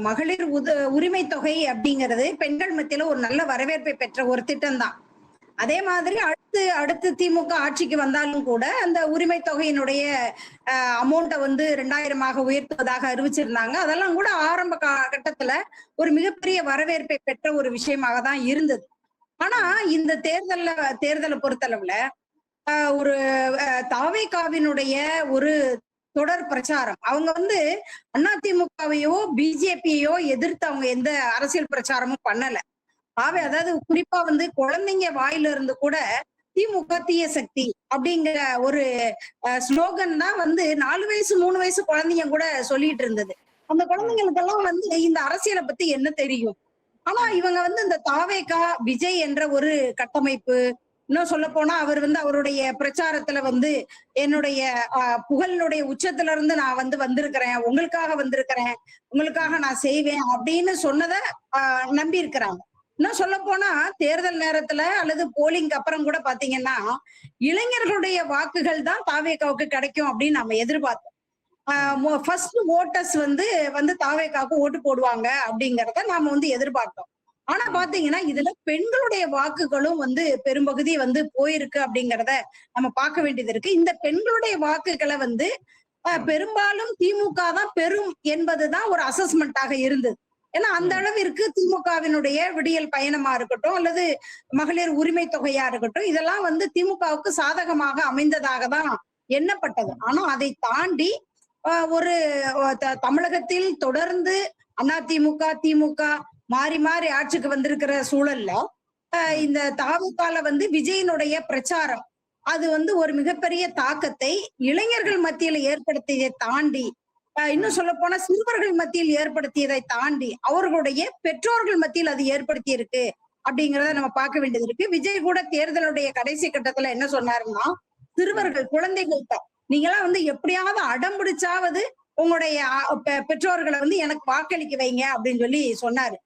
மகளிர் உரிமை தொகை அப்படிங்கிறது பெண்கள் மத்தியில ஒரு நல்ல வரவேற்பை பெற்ற ஒரு திட்டம் தான். அதே மாதிரி அடுத்து அடுத்து திமுக ஆட்சிக்கு வந்தாலும் கூட அந்த உரிமை தொகையினுடைய அமௌண்ட்டை வந்து 2000 உயர்த்துவதாக அறிவிச்சிருந்தாங்க. அதெல்லாம் கூட ஆரம்ப கட்டத்துல ஒரு மிகப்பெரிய வரவேற்பை பெற்ற ஒரு விஷயமாக தான் இருந்தது. ஆனா இந்த தேர்தலை பொறுத்தளவுல ஒரு தாவேகாவினுடைய ஒரு தொடர் பிரச்சாரம். அவங்க வந்து அதிமுகவையோ பிஜேபியையோ எதிர்த்து அவங்க எந்த அரசியல் பிரச்சாரமும் பண்ணல. அதாவது குறிப்பா வந்து குழந்தைங்க வாயில இருந்து கூட திமுக தீய சக்தி அப்படிங்கிற ஒரு ஸ்லோகன் தான் வந்து 4 வயசு 3 வயசு குழந்தைங்க கூட சொல்லிட்டு இருந்தது. அந்த குழந்தைங்களுக்கெல்லாம் வந்து இந்த அரசியலை பத்தி என்ன தெரியும்? ஆனா இவங்க வந்து இந்த தாவேகா விஜய் என்ற ஒரு கட்டமைப்பு, இன்னும் சொல்ல போனா அவர் வந்து அவருடைய பிரச்சாரத்துல வந்து என்னுடைய புகழினுடைய உச்சத்துல இருந்து நான் வந்து வந்திருக்கிறேன், உங்களுக்காக வந்திருக்கிறேன், உங்களுக்காக நான் செய்வேன் அப்படின்னு சொன்னதை நம்பி இருக்கிறாங்க. இன்னும் சொல்ல போனா தேர்தல் நேரத்துல அல்லது போலிங்க்கு அப்புறம் கூட பாத்தீங்கன்னா இளைஞர்களுடைய வாக்குகள் தான் தாவேகாவுக்கு கிடைக்கும் அப்படின்னு நம்ம எதிர்பார்த்தோம். ஃபர்ஸ்ட் ஓட்டர்ஸ் வந்து வந்து தாவேகாவுக்கு ஓட்டு போடுவாங்க அப்படிங்கறத நாம வந்து எதிர்பார்த்தோம். ஆனா பாத்தீங்கன்னா இதுல பெண்களுடைய வாக்குகளும் வந்து பெரும்பகுதி வந்து போயிருக்கு அப்படிங்கறத நம்ம பார்க்க வேண்டியது இருக்கு. இந்த பெண்களுடைய வாக்குகளை வந்து பெரும்பாலும் திமுக தான் பெறும் என்பதுதான் ஒரு அசஸ்மெண்டாக இருந்தது. ஏன்னா அந்த அளவிற்கு திமுகவினுடைய விடியல் பயணமா இருக்கட்டும் அல்லது மகளிர் உரிமை தொகையா இருக்கட்டும், இதெல்லாம் வந்து திமுகவுக்கு சாதகமாக அமைந்ததாக தான் எண்ணப்பட்டது. ஆனா அதை தாண்டி ஒரு தமிழகத்தில் தொடர்ந்து அதிமுக திமுக மாறி மாறி ஆட்சிக்கு வந்திருக்கிற சூழல்ல இந்த தாவேகால வந்து விஜயனுடைய பிரச்சாரம் அது வந்து ஒரு மிகப்பெரிய தாக்கத்தை இளைஞர்கள் மத்தியில ஏற்படுத்தியதை தாண்டி, இன்னும் சொல்ல போனா சிறுவர்கள் மத்தியில் ஏற்படுத்தியதை தாண்டி அவர்களுடைய பெற்றோர்கள் மத்தியில் அது ஏற்படுத்தி இருக்கு அப்படிங்கறத நம்ம பார்க்க வேண்டியது இருக்கு. விஜய் கூட தேர்தலுடைய கடைசி கட்டத்துல என்ன சொன்னாருன்னா, சிறுவர்கள் குழந்தைகள்கிட்ட நீங்களாம் வந்து எப்படியாவது அடம் பிடிச்சாவது உங்களுடைய பெற்றோர்களை வந்து எனக்கு வாக்களிக்க வைங்க அப்படின்னு சொல்லி சொன்னாரு.